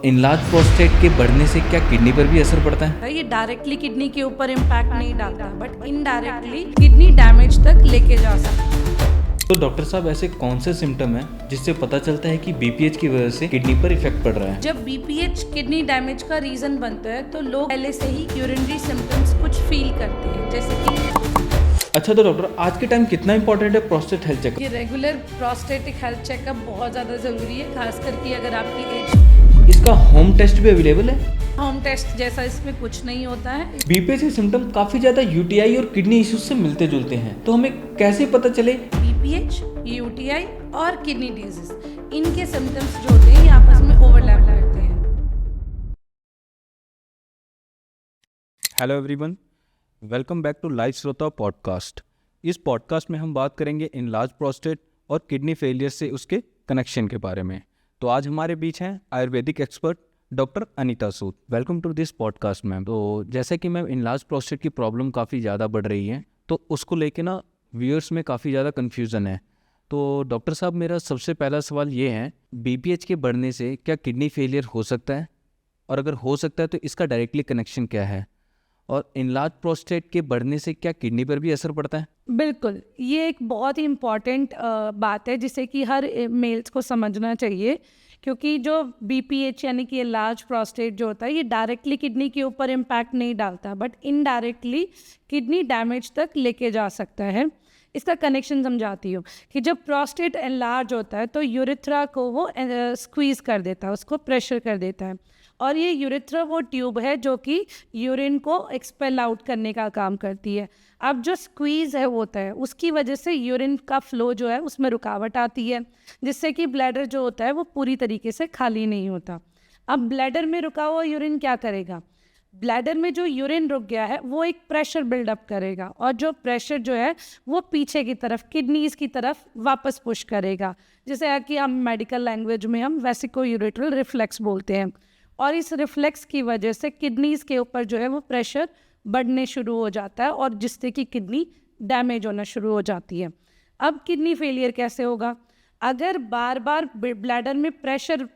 Enlarge prostate के बढ़ने से क्या किडनी पर भी असर पड़ता है? ये डायरेक्टली किडनी के ऊपर इम्पैक्ट नहीं डालता, बट इनडायरेक्टली किडनी डैमेज तक लेके जा सकता है। तो डॉक्टर साहब, ऐसे कौन से सिम्टम है जिससे पता चलता है कि बीपीएच की वजह से किडनी पर इफेक्ट पड़ रहा है? जब बीपीएच किडनी डैमेज का रीजन बनता है तो लोग पहले से ही यूरिनरी सिम्टम्स कुछ फील करते हैं, जैसे कि अच्छा, तो डॉक्टर, आज के टाइम कितना इंपॉर्टेंट है प्रोस्टेट हेल्थ चेकअप? ये रेगुलर प्रोस्टेटिक हेल्थ चेकअप बहुत ज़्यादा ज़रूरी है, खास करके अगर आपकी एज। इसका होम टेस्ट भी अवेलेबल है? होम टेस्ट जैसा इसमें कुछ नहीं होता है। बीपीएच के सिम्टम काफी ज्यादा यूटीआई और किडनी इश्यूज से मिलते जुलते हैं, तो हमें कैसे पता चले? बीपीएच, यूटीआई और किडनी डिजीज, इनके सिम्टम्स जो होते हैं ये आपस में ओवरलैप करते हैं। Hello everyone, welcome back to life Shrota podcast. इस पॉडकास्ट में हम बात करेंगे इनलार्ज प्रोस्टेट और किडनी फेलियर से उसके कनेक्शन के बारे में। तो आज हमारे बीच हैं Ayurvedic expert doctor Anita Sood. Welcome to this podcast ma'am. तो जैसे कि मैम, इनलार्ज प्रोस्टेट की प्रॉब्लम काफ़ी ज़्यादा बढ़ रही है, तो उसको लेके ना व्यूअर्स में काफ़ी ज़्यादा कन्फ्यूज़न है। तो डॉक्टर साहब, मेरा सबसे पहला सवाल ये है, बीपीएच के बढ़ने से क्या किडनी फेलियर हो सकता है? और अगर हो सकता है तो इसका डायरेक्टली कनेक्शन क्या है? और इनलार्ज प्रोस्टेट के बढ़ने से क्या किडनी पर भी असर पड़ता है? बिल्कुल, ये एक बहुत ही इम्पॉर्टेंट बात है जिसे कि हर मेल्स को समझना चाहिए, क्योंकि जो बीपीएच यानी कि लार्ज प्रोस्टेट जो होता है ये डायरेक्टली किडनी के ऊपर इम्पैक्ट नहीं डालता, बट इनडायरेक्टली किडनी डैमेज तक लेके जा सकता है। इसका कनेक्शन समझाती हूँ कि जब प्रोस्टेट एनलार्ज होता है तो यूरेथ्रा को वो स्क्वीज़ कर देता है, उसको प्रेशर कर देता है, और ये यूरेथ्रा वो ट्यूब है जो कि यूरिन को एक्सपेल आउट करने का काम करती है। अब जो स्क्वीज़ है होता है उसकी वजह से यूरिन का फ्लो जो है उसमें रुकावट आती है, जिससे कि ब्लैडर जो होता है वो पूरी तरीके से खाली नहीं होता। अब ब्लैडर में रुका हुआ यूरिन क्या करेगा? ब्लैडर में जो यूरिन रुक गया है वो एक प्रेशर बिल्डअप करेगा, और जो प्रेशर जो है वो पीछे की तरफ किडनीज की तरफ वापस पुश करेगा, जैसे कि हम मेडिकल लैंग्वेज में हम वेसिको-यूरेटरल रिफ्लेक्स बोलते हैं। और इस रिफ्लेक्स की वजह से किडनीज के ऊपर जो है वो प्रेशर बढ़ने शुरू हो जाता है, और जिससे कि किडनी डैमेज होना शुरू हो जाती है। अब किडनी फेलियर कैसे होगा? अगर बार बार ब्लैडर में प्रेशर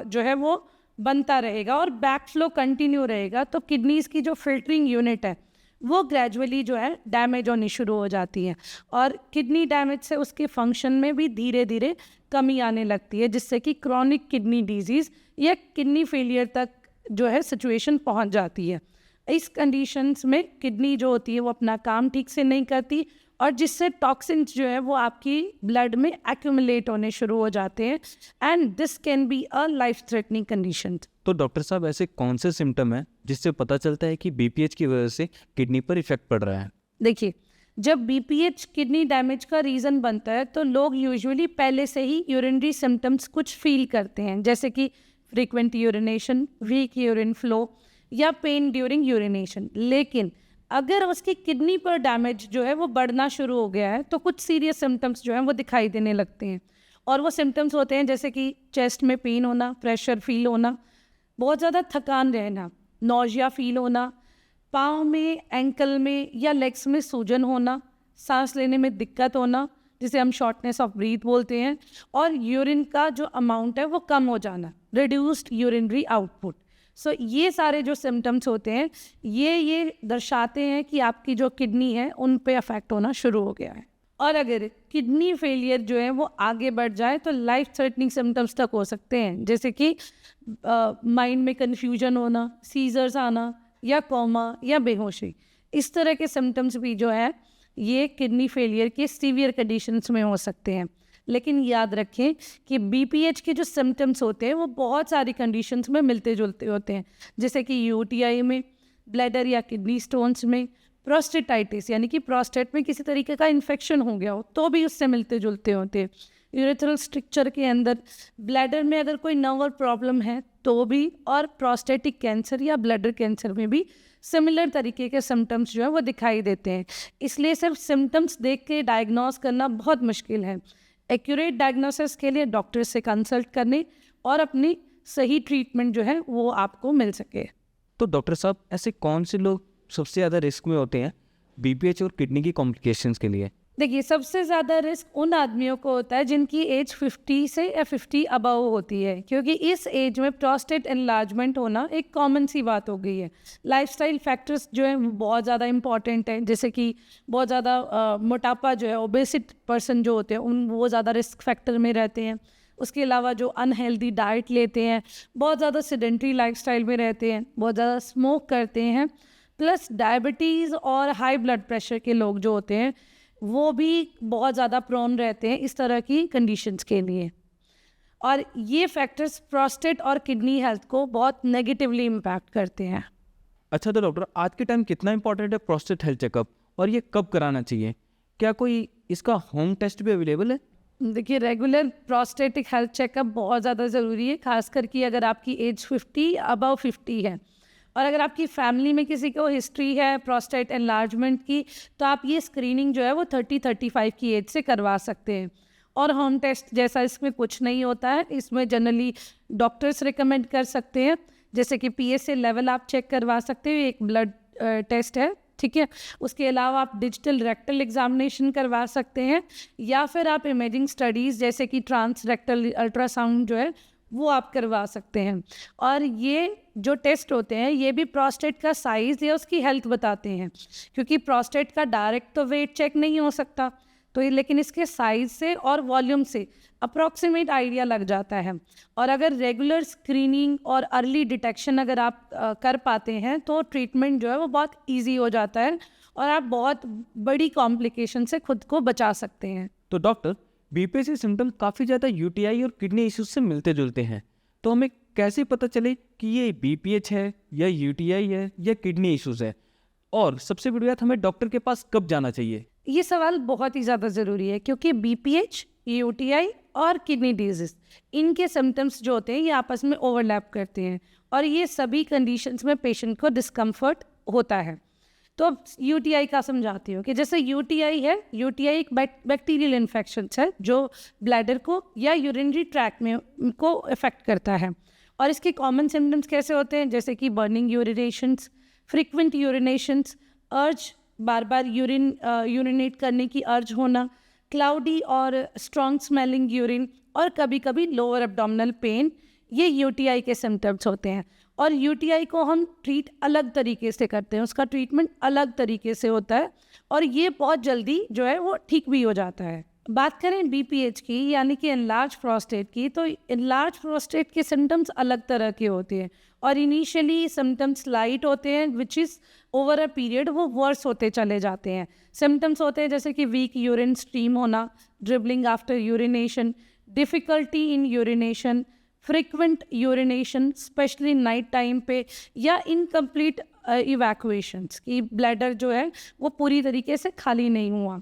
जो है वो बनता रहेगा और बैक फ्लो कंटिन्यू रहेगा, तो किडनीज की जो फिल्टरिंग यूनिट है वो ग्रेजुअली जो है डैमेज होनी शुरू हो जाती है, और किडनी डैमेज से उसके फंक्शन में भी धीरे धीरे कमी आने लगती है, जिससे कि क्रॉनिक किडनी डिजीज़ या किडनी फेलियर तक जो है सिचुएशन पहुंच जाती है। इस कंडीशंस में किडनी जो होती है वो अपना काम ठीक से नहीं करती, और जिससे टॉक्सिन्स जो है वो आपकी ब्लड में एक्यूमुलेट होने शुरू हो जाते हैं, and this can be a life threatening condition. तो डॉक्टर साहब, ऐसे कौन से सिम्टम है जिससे पता चलता है कि बीपीएच की वजह से किडनी पर इफेक्ट पड़ रहा है? देखिए, जब बीपीएच किडनी डैमेज का रीज़न बनता है तो लोग यूजुअली पहले से ही यूरिनरी सिम्टम्स कुछ फील करते हैं, जैसे कि frequent urination, weak urine flow या पेन ड्यूरिंग यूरिनेशन। लेकिन अगर उसकी किडनी पर डैमेज जो है वो बढ़ना शुरू हो गया है तो कुछ सीरियस सिम्टम्स जो हैं वो दिखाई देने लगते हैं, और वो सिम्टम्स होते हैं जैसे कि चेस्ट में पेन होना, प्रेशर फील होना, बहुत ज़्यादा थकान रहना, नौजिया फील होना, पाँव में, एंकल में या लेग्स में सूजन होना, सांस लेने में दिक्कत होना जिसे हम शॉर्टनेस ऑफ ब्रीथ बोलते हैं, और यूरिन का जो अमाउंट है वो कम हो जाना, रिड्यूस्ड यूरिनरी आउटपुट। सो ये सारे जो सिम्टम्स होते हैं ये दर्शाते हैं कि आपकी जो किडनी है उन पे अफेक्ट होना शुरू हो गया है। और अगर किडनी फेलियर जो है वो आगे बढ़ जाए तो लाइफ थ्रेटनिंग सिम्टम्स तक हो सकते हैं, जैसे कि माइंड में कन्फ्यूजन होना, सीजर्स आना या कोमा या बेहोशी। इस तरह के सिम्टम्स भी जो है ये किडनी फेलियर के सीवियर कंडीशंस में हो सकते हैं। लेकिन याद रखें कि बीपीएच के जो सिम्टम्स होते हैं वो बहुत सारी कंडीशंस में मिलते जुलते होते हैं, जैसे कि यूटीआई में, ब्लैडर या किडनी स्टोन्स में, प्रोस्टेटाइटिस यानी कि प्रोस्टेट में किसी तरीके का इन्फेक्शन हो गया हो तो भी उससे मिलते जुलते होते हैं, यूरेथ्रल स्ट्रक्चर के अंदर, ब्लैडर में अगर कोई नर्वल प्रॉब्लम है तो भी, और प्रोस्टेटिक कैंसर या ब्लैडर कैंसर में भी सिमिलर तरीके के सिम्टम्स जो है वो दिखाई देते हैं। इसलिए सिर्फ सिम्टम्स देख के डायग्नोस करना बहुत मुश्किल है। एक्यूरेट डायग्नोसिस के लिए डॉक्टर से कंसल्ट करने और अपनी सही ट्रीटमेंट जो है वो आपको मिल सके। तो डॉक्टर साहब, ऐसे कौन से लोग सबसे ज़्यादा रिस्क में होते हैं बीपीएच और किडनी की कॉम्प्लिकेशंस के लिए? देखिए, सबसे ज़्यादा रिस्क उन आदमियों को होता है जिनकी एज 50 से या 50 अबव होती है, क्योंकि इस एज में प्रोस्टेट एनलार्जमेंट होना एक कॉमन सी बात हो गई है। लाइफस्टाइल फैक्टर्स जो हैं वो बहुत ज़्यादा इंपॉर्टेंट हैं, जैसे कि बहुत ज़्यादा मोटापा जो है, ओबेसिट पर्सन जो होते हैं वो ज़्यादा रिस्क फैक्टर में रहते हैं। उसके अलावा जो अनहेल्दी डाइट लेते हैं, बहुत ज़्यादा सेडेंट्री लाइफस्टाइल में रहते हैं, बहुत ज़्यादा स्मोक करते हैं, प्लस डायबिटीज़ और हाई ब्लड प्रेशर के लोग जो होते हैं वो भी बहुत ज़्यादा प्रोन रहते हैं इस तरह की कंडीशंस के लिए। और ये फैक्टर्स प्रोस्टेट और किडनी हेल्थ को बहुत नेगेटिवली इम्पैक्ट करते हैं। अच्छा, तो डॉक्टर आज के टाइम कितना इंपॉर्टेंट है प्रोस्टेट हेल्थ चेकअप, और ये कब कराना चाहिए? क्या कोई इसका होम टेस्ट भी अवेलेबल है? देखिए, रेगुलर प्रोस्टेटिक हेल्थ चेकअप बहुत ज़्यादा ज़रूरी है, खासकर कि अगर आपकी एज 50 अबव 50 है और अगर आपकी फैमिली में किसी को हिस्ट्री है प्रोस्टेट एनलार्जमेंट की, तो आप ये स्क्रीनिंग जो है वो 30-35 की एज से करवा सकते हैं। और होम टेस्ट जैसा इसमें कुछ नहीं होता है, इसमें जनरली डॉक्टर्स रिकमेंड कर सकते हैं, जैसे कि PSA लेवल आप चेक करवा सकते हो, एक ब्लड टेस्ट है, ठीक है। उसके अलावा आप डिजिटल रेक्टल एग्जामिनेशन करवा सकते हैं, या फिर आप इमेजिंग स्टडीज़ जैसे कि ट्रांस रेक्टल अल्ट्रासाउंड जो है वो आप करवा सकते हैं। और ये जो टेस्ट होते हैं ये भी प्रोस्टेट का साइज़ या उसकी हेल्थ बताते हैं, क्योंकि प्रोस्टेट का डायरेक्ट तो वेट चेक नहीं हो सकता, तो ये लेकिन इसके साइज़ से और वॉल्यूम से अप्रॉक्सीमेट आइडिया लग जाता है। और अगर रेगुलर स्क्रीनिंग और अर्ली डिटेक्शन अगर आप कर पाते हैं तो ट्रीटमेंट जो है वो बहुत ईजी हो जाता है और आप बहुत बड़ी कॉम्प्लिकेशन से खुद को बचा सकते हैं। तो डॉक्टर, BPH के सिम्टम काफ़ी ज़्यादा UTI और किडनी इश्यूज से मिलते जुलते हैं, तो हमें कैसे पता चले कि ये BPH है या UTI है या किडनी इश्यूज है? और सबसे बड़ी बात, हमें डॉक्टर के पास कब जाना चाहिए? ये सवाल बहुत ही ज़्यादा ज़रूरी है, क्योंकि BPH, UTI और किडनी डिजीज़, इनके सिम्टम्स जो होते हैं ये आपस में ओवरलैप करते हैं और ये सभी कंडीशंस में पेशेंट को डिस्कम्फर्ट होता है। तो अब UTI का समझाती हूँ कि जैसे UTI है, UTI एक बैक्टीरियल इन्फेक्शन है जो ब्लैडर को या यूरिनरी ट्रैक्ट में को इफेक्ट करता है। और इसके कॉमन सिम्टम्स कैसे होते हैं, जैसे कि बर्निंग यूरिनेशंस, फ्रीक्वेंट यूरिनेशंस, अर्ज, बार बार यूरिनेट करने की अर्ज होना, क्लाउडी और स्ट्रॉन्ग स्मेलिंग यूरिन, और कभी कभी लोअर एब्डोमिनल पेन, ये UTI के सिम्टम्स होते हैं। और UTI को हम ट्रीट अलग तरीके से करते हैं, उसका ट्रीटमेंट अलग तरीके से होता है और ये बहुत जल्दी जो है वो ठीक भी हो जाता है। बात करें BPH की यानी कि एनलार्ज प्रोस्टेट की, तो एनलार्ज प्रोस्टेट के सिम्टम्स अलग तरह के होते हैं और इनिशियली सिम्टम्स लाइट होते हैं, which is over a period वो वर्स होते चले जाते हैं। सिम्टम्स होते हैं जैसे कि वीक यूरिन स्ट्रीम होना, dribbling after urination, difficulty in urination, frequent urination specially night time पे, या इनकम्प्लीट इवैक्यूएशंस कि ब्लैडर जो है वो पूरी तरीके से खाली नहीं हुआ।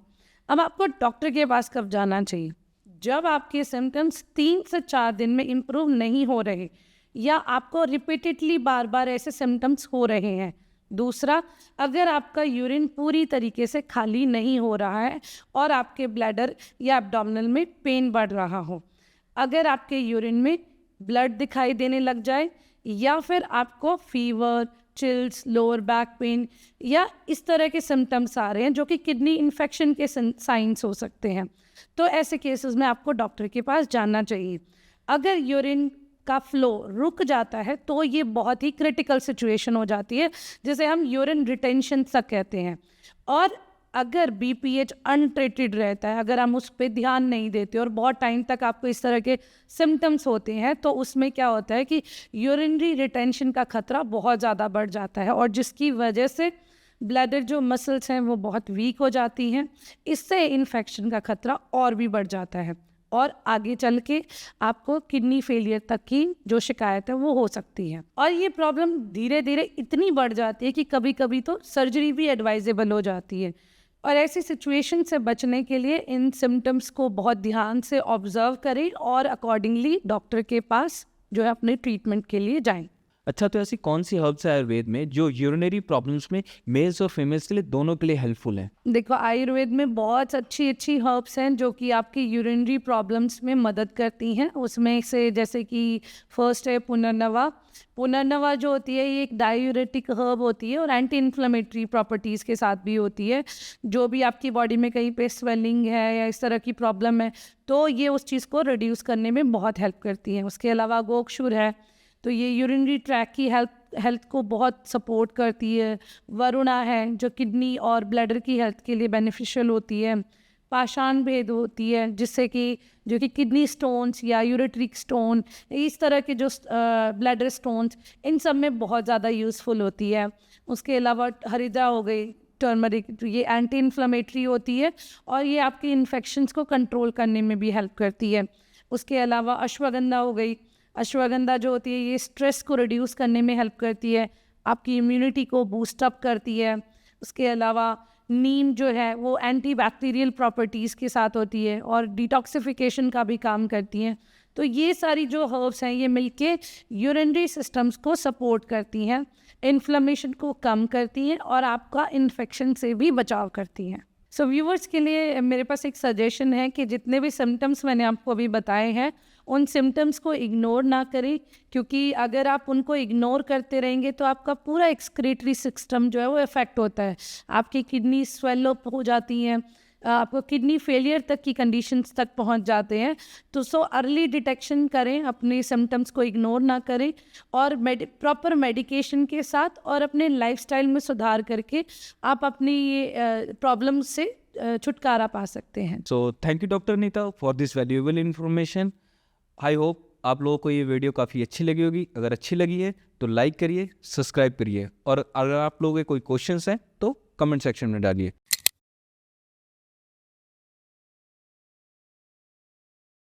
अब आपको डॉक्टर के पास कब जाना चाहिए? जब आपके सिम्टम्स 3 से 4 दिन में इम्प्रूव नहीं हो रहे या आपको रिपीटेडली बार बार ऐसे सिम्टम्स हो रहे हैं। दूसरा, अगर आपका यूरिन पूरी तरीके से खाली नहीं हो रहा है और आपके ब्लैडर या एब्डोमिनल में पेन बढ़ रहा हो, अगर आपके यूरिन में ब्लड दिखाई देने लग जाए, या फिर आपको fever, chills, lower back pain या इस तरह के सिम्टम्स आ रहे हैं जो कि किडनी इन्फेक्शन के साइंस हो सकते हैं, तो ऐसे केसेस में आपको डॉक्टर के पास जाना चाहिए। अगर यूरिन का फ्लो रुक जाता है तो ये बहुत ही क्रिटिकल सिचुएशन हो जाती है, जिसे हम यूरिन रिटेंशन तक कहते हैं। और अगर BPH अनट्रीटेड रहता है, अगर हम उस पर ध्यान नहीं देते और बहुत टाइम तक आपको इस तरह के सिम्टम्स होते हैं, तो उसमें क्या होता है कि यूरिनरी रिटेंशन का खतरा बहुत ज़्यादा बढ़ जाता है और जिसकी वजह से ब्लैडर जो मसल्स हैं वो बहुत वीक हो जाती हैं। इससे इन्फेक्शन का खतरा और भी बढ़ जाता है और आगे चल के आपको किडनी फेलियर तक की जो शिकायत है वो हो सकती है। और ये प्रॉब्लम धीरे धीरे इतनी बढ़ जाती है कि कभी कभी तो सर्जरी भी एडवाइजेबल हो जाती है। और ऐसी सिचुएशन से बचने के लिए इन सिम्टम्स को बहुत ध्यान से ऑब्जर्व करें और अकॉर्डिंगली डॉक्टर के पास जो है अपने ट्रीटमेंट के लिए जाएं। अच्छा, तो ऐसी कौन सी हर्ब्स है आयुर्वेद में जो यूरिनरी प्रॉब्लम्स में मेल्स और फीमेल्स के लिए दोनों के लिए हेल्पफुल हैं? देखो, आयुर्वेद में बहुत अच्छी अच्छी हर्ब्स हैं जो कि आपकी यूरिनरी प्रॉब्लम्स में मदद करती हैं। उसमें से जैसे कि फर्स्ट है पुनर्नवा। पुनर्नवा जो होती है ये एक डायूरेटिक हर्ब होती है और एंटी इन्फ्लेमेटरी प्रॉपर्टीज़ के साथ भी होती है। जो भी आपकी बॉडी में कहीं पे स्वेलिंग है या इस तरह की प्रॉब्लम है तो ये उस चीज़ को रिड्यूस करने में बहुत हेल्प करती है। उसके अलावा गोक्षुर है, तो ये यूरिनरी ट्रैक की हेल्थ को बहुत सपोर्ट करती है। वरुणा है जो किडनी और ब्लैडर की हेल्थ के लिए बेनिफिशियल होती है। पाषाण भेद होती है जिससे कि जो कि किडनी स्टोन्स या यूरेट्रिक स्टोन, इस तरह के जो ब्लैडर स्टोन्स, इन सब में बहुत ज़्यादा यूज़फुल होती है। उसके अलावा हरिद्रा हो गई, टर्मरिक, तो ये एंटी इन्फ्लेमेटरी होती है और ये आपके इन्फेक्शंस को कंट्रोल करने में भी हेल्प करती है। उसके अलावा अश्वगंधा हो गई। अश्वगंधा जो होती है ये स्ट्रेस को रिड्यूस करने में हेल्प करती है, आपकी इम्यूनिटी को बूस्ट अप करती है। उसके अलावा नीम जो है वो एंटी बैक्टीरियल प्रॉपर्टीज़ के साथ होती है और डिटॉक्सिफिकेशन का भी काम करती हैं। तो ये सारी जो हर्ब्स हैं ये मिलके यूरिनरी सिस्टम्स को सपोर्ट करती हैं, इन्फ्लेमेशन को कम करती हैं और आपका इन्फेक्शन से भी बचाव करती हैं। सो व्यूवर्स के लिए मेरे पास एक सजेशन है कि जितने भी सिम्टम्स मैंने आपको अभी बताए हैं उन सिम्टम्स को इग्नोर ना करें, क्योंकि अगर आप उनको इग्नोर करते रहेंगे तो आपका पूरा एक्सक्रीटरी सिस्टम जो है वो इफ़ेक्ट होता है। आपकी किडनी स्वेल अप हो जाती हैं, आपको किडनी फेलियर तक की कंडीशंस तक पहुंच जाते हैं। तो अर्ली डिटेक्शन करें, अपने सिम्टम्स को इग्नोर ना करें और प्रॉपर मेडिकेशन के साथ और अपने लाइफस्टाइल में सुधार करके आप अपनी ये प्रॉब्लम से छुटकारा पा सकते हैं। So thank you doctor Neeta for this valuable information. I hope आप लोगों को ये वीडियो काफ़ी अच्छी लगी होगी। अगर अच्छी लगी है तो लाइक करिए, सब्सक्राइब करिए और अगर आप लोगों के कोई क्वेश्चंस हैं तो कमेंट सेक्शन में डालिए।